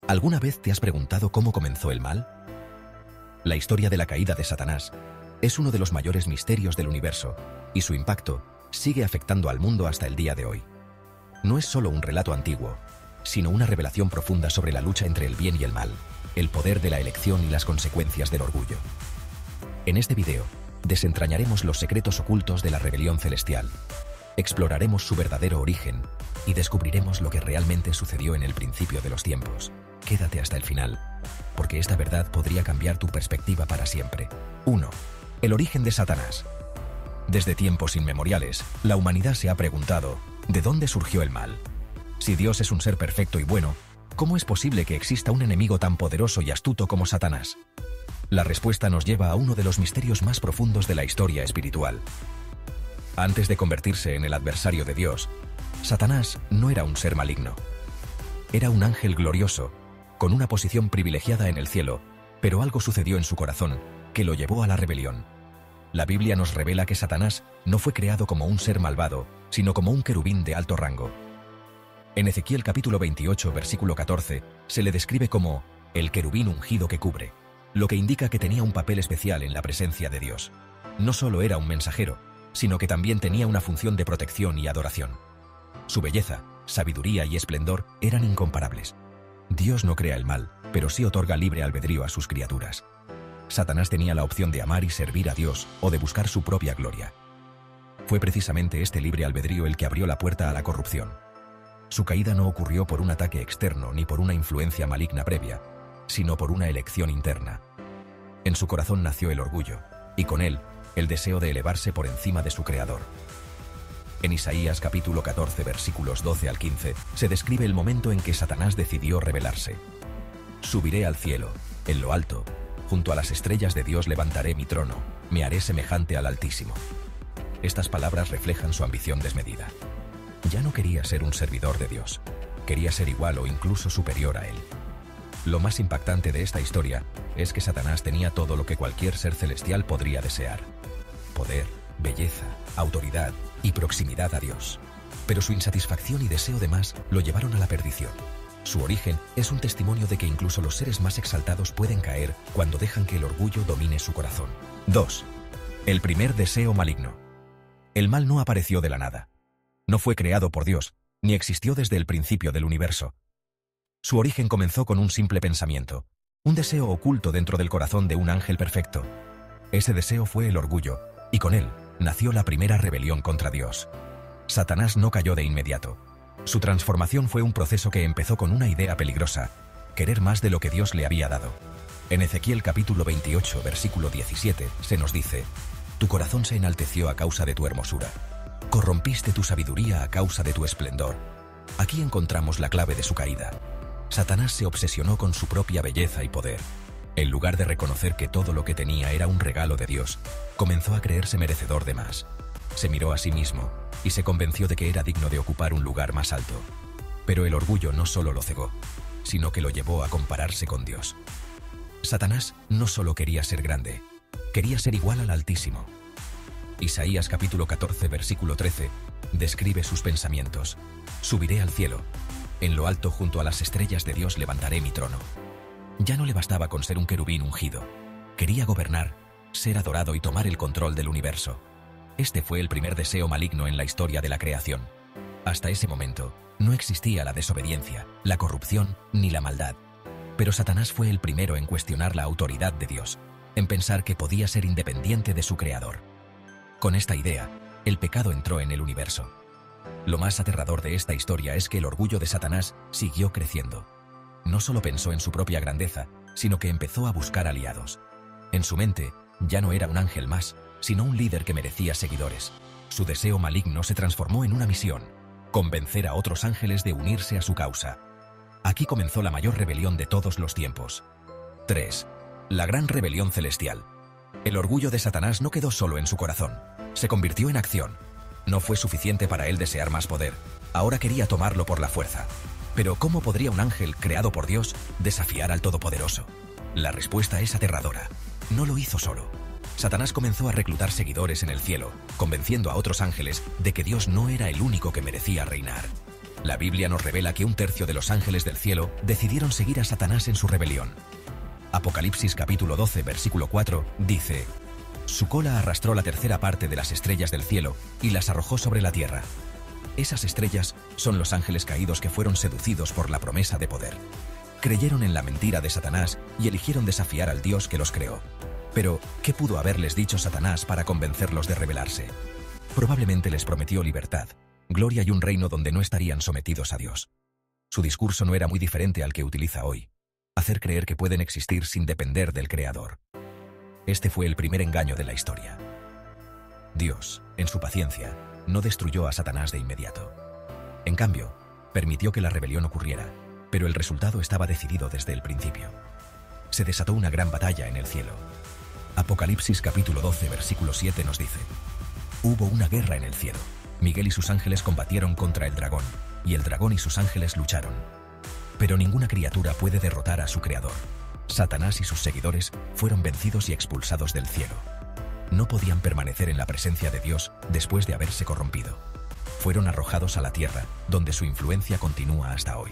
¿Alguna vez te has preguntado cómo comenzó el mal? La historia de la caída de Satanás es uno de los mayores misterios del universo, y su impacto sigue afectando al mundo hasta el día de hoy. No es solo un relato antiguo, sino una revelación profunda sobre la lucha entre el bien y el mal, el poder de la elección y las consecuencias del orgullo. En este video, desentrañaremos los secretos ocultos de la rebelión celestial, exploraremos su verdadero origen y descubriremos lo que realmente sucedió en el principio de los tiempos. Quédate hasta el final, porque esta verdad podría cambiar tu perspectiva para siempre. 1. El origen de Satanás. Desde tiempos inmemoriales, la humanidad se ha preguntado, ¿de dónde surgió el mal? Si Dios es un ser perfecto y bueno, ¿cómo es posible que exista un enemigo tan poderoso y astuto como Satanás? La respuesta nos lleva a uno de los misterios más profundos de la historia espiritual. Antes de convertirse en el adversario de Dios, Satanás no era un ser maligno. Era un ángel glorioso, con una posición privilegiada en el cielo, pero algo sucedió en su corazón que lo llevó a la rebelión. La Biblia nos revela que Satanás no fue creado como un ser malvado, sino como un querubín de alto rango. En Ezequiel capítulo 28, versículo 14, se le describe como el querubín ungido que cubre, lo que indica que tenía un papel especial en la presencia de Dios. No solo era un mensajero, sino que también tenía una función de protección y adoración. Su belleza, sabiduría y esplendor eran incomparables. Dios no crea el mal, pero sí otorga libre albedrío a sus criaturas. Satanás tenía la opción de amar y servir a Dios o de buscar su propia gloria. Fue precisamente este libre albedrío el que abrió la puerta a la corrupción. Su caída no ocurrió por un ataque externo ni por una influencia maligna previa, sino por una elección interna. En su corazón nació el orgullo, y con él, el deseo de elevarse por encima de su creador. En Isaías capítulo 14 versículos 12 al 15 se describe el momento en que Satanás decidió rebelarse. Subiré al cielo, en lo alto, junto a las estrellas de Dios levantaré mi trono, me haré semejante al Altísimo. Estas palabras reflejan su ambición desmedida. Ya no quería ser un servidor de Dios, quería ser igual o incluso superior a él. Lo más impactante de esta historia es que Satanás tenía todo lo que cualquier ser celestial podría desear: poder, belleza, autoridad y proximidad a Dios. Pero su insatisfacción y deseo de más lo llevaron a la perdición. Su origen es un testimonio de que incluso los seres más exaltados pueden caer cuando dejan que el orgullo domine su corazón. 2. El primer deseo maligno. El mal no apareció de la nada. No fue creado por Dios, ni existió desde el principio del universo. Su origen comenzó con un simple pensamiento, un deseo oculto dentro del corazón de un ángel perfecto. Ese deseo fue el orgullo, y con él nació la primera rebelión contra Dios. Satanás no cayó de inmediato. Su transformación fue un proceso que empezó con una idea peligrosa: querer más de lo que Dios le había dado. En Ezequiel capítulo 28, versículo 17, se nos dice: tu corazón se enalteció a causa de tu hermosura. Corrompiste tu sabiduría a causa de tu esplendor. Aquí encontramos la clave de su caída. Satanás se obsesionó con su propia belleza y poder. En lugar de reconocer que todo lo que tenía era un regalo de Dios, comenzó a creerse merecedor de más. Se miró a sí mismo y se convenció de que era digno de ocupar un lugar más alto. Pero el orgullo no solo lo cegó, sino que lo llevó a compararse con Dios. Satanás no solo quería ser grande, quería ser igual al Altísimo. Isaías capítulo 14 versículo 13 describe sus pensamientos: subiré al cielo, en lo alto junto a las estrellas de Dios levantaré mi trono. Ya no le bastaba con ser un querubín ungido, quería gobernar, ser adorado y tomar el control del universo. Este fue el primer deseo maligno en la historia de la creación. Hasta ese momento, no existía la desobediencia, la corrupción ni la maldad. Pero Satanás fue el primero en cuestionar la autoridad de Dios, en pensar que podía ser independiente de su creador. Con esta idea, el pecado entró en el universo. Lo más aterrador de esta historia es que el orgullo de Satanás siguió creciendo. No solo pensó en su propia grandeza, sino que empezó a buscar aliados. En su mente, ya no era un ángel más, sino un líder que merecía seguidores. Su deseo maligno se transformó en una misión: convencer a otros ángeles de unirse a su causa. Aquí comenzó la mayor rebelión de todos los tiempos. 3. La gran rebelión celestial. El orgullo de Satanás no quedó solo en su corazón, se convirtió en acción. No fue suficiente para él desear más poder, ahora quería tomarlo por la fuerza. Pero ¿cómo podría un ángel creado por Dios desafiar al Todopoderoso? La respuesta es aterradora. No lo hizo solo. Satanás comenzó a reclutar seguidores en el cielo, convenciendo a otros ángeles de que Dios no era el único que merecía reinar. La Biblia nos revela que un tercio de los ángeles del cielo decidieron seguir a Satanás en su rebelión. Apocalipsis capítulo 12, versículo 4, dice: «Su cola arrastró la tercera parte de las estrellas del cielo y las arrojó sobre la tierra». Esas estrellas son los ángeles caídos que fueron seducidos por la promesa de poder. Creyeron en la mentira de Satanás y eligieron desafiar al Dios que los creó. Pero, ¿qué pudo haberles dicho Satanás para convencerlos de rebelarse? Probablemente les prometió libertad, gloria y un reino donde no estarían sometidos a Dios. Su discurso no era muy diferente al que utiliza hoy: hacer creer que pueden existir sin depender del Creador. Este fue el primer engaño de la historia. Dios, en su paciencia, no destruyó a Satanás de inmediato. En cambio, permitió que la rebelión ocurriera, pero el resultado estaba decidido desde el principio. Se desató una gran batalla en el cielo. Apocalipsis capítulo 12, versículo 7 nos dice: «Hubo una guerra en el cielo. Miguel y sus ángeles combatieron contra el dragón, y el dragón y sus ángeles lucharon. Pero ninguna criatura puede derrotar a su creador. Satanás y sus seguidores fueron vencidos y expulsados del cielo. No podían permanecer en la presencia de Dios después de haberse corrompido. Fueron arrojados a la tierra, donde su influencia continúa hasta hoy.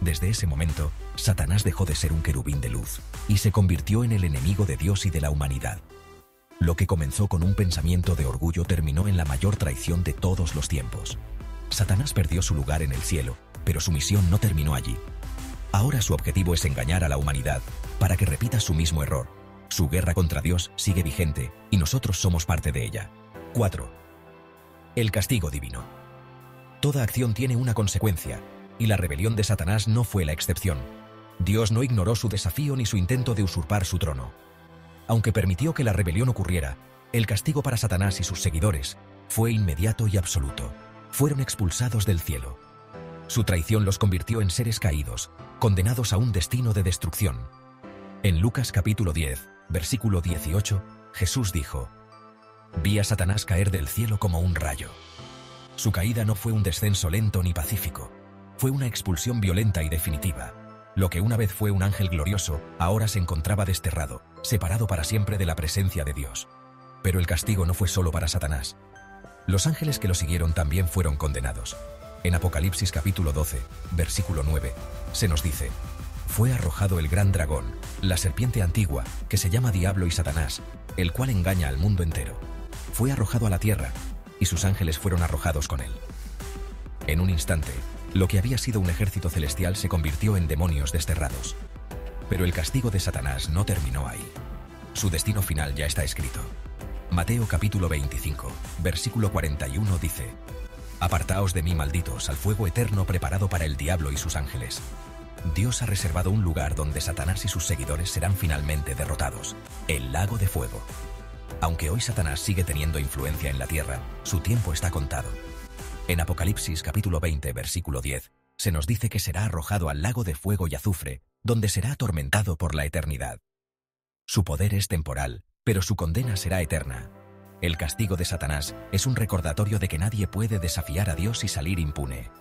Desde ese momento, Satanás dejó de ser un querubín de luz y se convirtió en el enemigo de Dios y de la humanidad. Lo que comenzó con un pensamiento de orgullo terminó en la mayor traición de todos los tiempos. Satanás perdió su lugar en el cielo, pero su misión no terminó allí. Ahora su objetivo es engañar a la humanidad para que repita su mismo error. Su guerra contra Dios sigue vigente y nosotros somos parte de ella. 4. El castigo divino. Toda acción tiene una consecuencia, y la rebelión de Satanás no fue la excepción. Dios no ignoró su desafío ni su intento de usurpar su trono. Aunque permitió que la rebelión ocurriera, el castigo para Satanás y sus seguidores fue inmediato y absoluto. Fueron expulsados del cielo. Su traición los convirtió en seres caídos, condenados a un destino de destrucción. En Lucas capítulo 10, versículo 18, Jesús dijo: «Vi a Satanás caer del cielo como un rayo». Su caída no fue un descenso lento ni pacífico. Fue una expulsión violenta y definitiva. Lo que una vez fue un ángel glorioso, ahora se encontraba desterrado, separado para siempre de la presencia de Dios. Pero el castigo no fue solo para Satanás. Los ángeles que lo siguieron también fueron condenados. En Apocalipsis capítulo 12, versículo 9, se nos dice: «Fue arrojado el gran dragón, la serpiente antigua, que se llama Diablo y Satanás, el cual engaña al mundo entero. Fue arrojado a la tierra, y sus ángeles fueron arrojados con él». En un instante, lo que había sido un ejército celestial se convirtió en demonios desterrados. Pero el castigo de Satanás no terminó ahí. Su destino final ya está escrito. Mateo capítulo 25, versículo 41 dice: «Apartaos de mí, malditos, al fuego eterno preparado para el diablo y sus ángeles». Dios ha reservado un lugar donde Satanás y sus seguidores serán finalmente derrotados: el lago de fuego. Aunque hoy Satanás sigue teniendo influencia en la tierra, su tiempo está contado. En Apocalipsis capítulo 20, versículo 10, se nos dice que será arrojado al lago de fuego y azufre, donde será atormentado por la eternidad. Su poder es temporal, pero su condena será eterna. El castigo de Satanás es un recordatorio de que nadie puede desafiar a Dios y salir impune.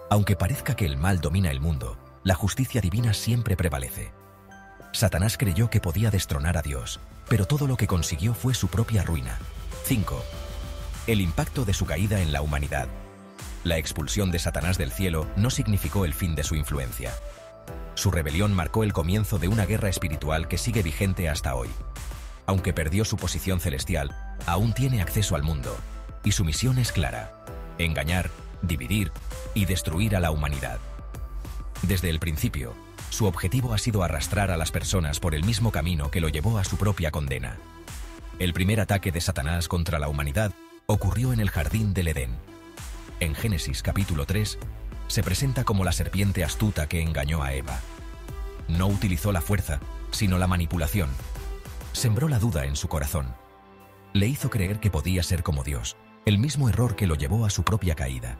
Aunque parezca que el mal domina el mundo, la justicia divina siempre prevalece. Satanás creyó que podía destronar a Dios, pero todo lo que consiguió fue su propia ruina. 5. El impacto de su caída en la humanidad. La expulsión de Satanás del cielo no significó el fin de su influencia. Su rebelión marcó el comienzo de una guerra espiritual que sigue vigente hasta hoy. Aunque perdió su posición celestial, aún tiene acceso al mundo, y su misión es clara: engañar, dividir y destruir a la humanidad. Desde el principio, su objetivo ha sido arrastrar a las personas por el mismo camino que lo llevó a su propia condena. El primer ataque de Satanás contra la humanidad ocurrió en el jardín del Edén. En Génesis capítulo 3, se presenta como la serpiente astuta que engañó a Eva. No utilizó la fuerza, sino la manipulación. Sembró la duda en su corazón. Le hizo creer que podía ser como Dios, el mismo error que lo llevó a su propia caída.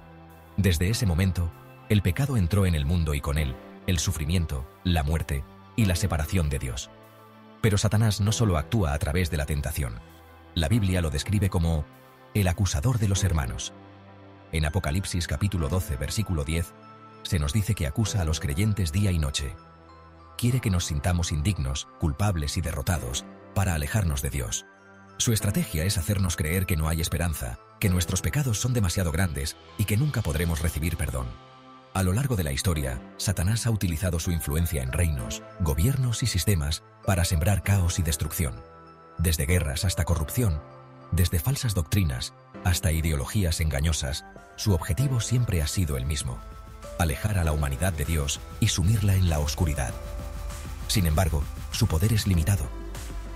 Desde ese momento, el pecado entró en el mundo y con él, el sufrimiento, la muerte y la separación de Dios. Pero Satanás no solo actúa a través de la tentación. La Biblia lo describe como el acusador de los hermanos. En Apocalipsis capítulo 12, versículo 10, se nos dice que acusa a los creyentes día y noche. Quiere que nos sintamos indignos, culpables y derrotados, para alejarnos de Dios. Su estrategia es hacernos creer que no hay esperanza, que nuestros pecados son demasiado grandes y que nunca podremos recibir perdón. A lo largo de la historia, Satanás ha utilizado su influencia en reinos, gobiernos y sistemas para sembrar caos y destrucción. Desde guerras hasta corrupción, desde falsas doctrinas hasta ideologías engañosas, su objetivo siempre ha sido el mismo: alejar a la humanidad de Dios y sumirla en la oscuridad. Sin embargo, su poder es limitado.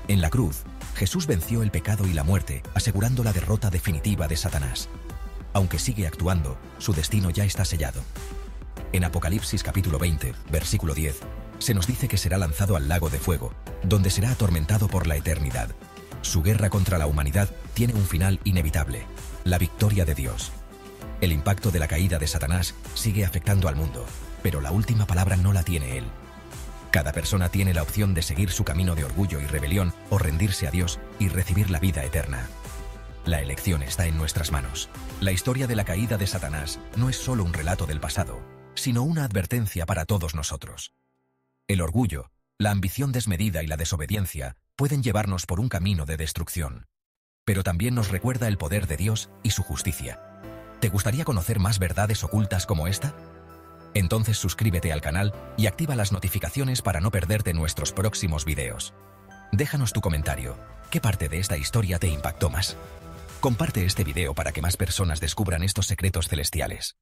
En la cruz, Jesús venció el pecado y la muerte, asegurando la derrota definitiva de Satanás. Aunque sigue actuando, su destino ya está sellado. En Apocalipsis capítulo 20, versículo 10, se nos dice que será lanzado al lago de fuego, donde será atormentado por la eternidad. Su guerra contra la humanidad tiene un final inevitable: la victoria de Dios. El impacto de la caída de Satanás sigue afectando al mundo, pero la última palabra no la tiene él. Cada persona tiene la opción de seguir su camino de orgullo y rebelión o rendirse a Dios y recibir la vida eterna. La elección está en nuestras manos. La historia de la caída de Satanás no es solo un relato del pasado, sino una advertencia para todos nosotros. El orgullo, la ambición desmedida y la desobediencia pueden llevarnos por un camino de destrucción. Pero también nos recuerda el poder de Dios y su justicia. ¿Te gustaría conocer más verdades ocultas como esta? Entonces suscríbete al canal y activa las notificaciones para no perderte nuestros próximos videos. Déjanos tu comentario. ¿Qué parte de esta historia te impactó más? Comparte este video para que más personas descubran estos secretos celestiales.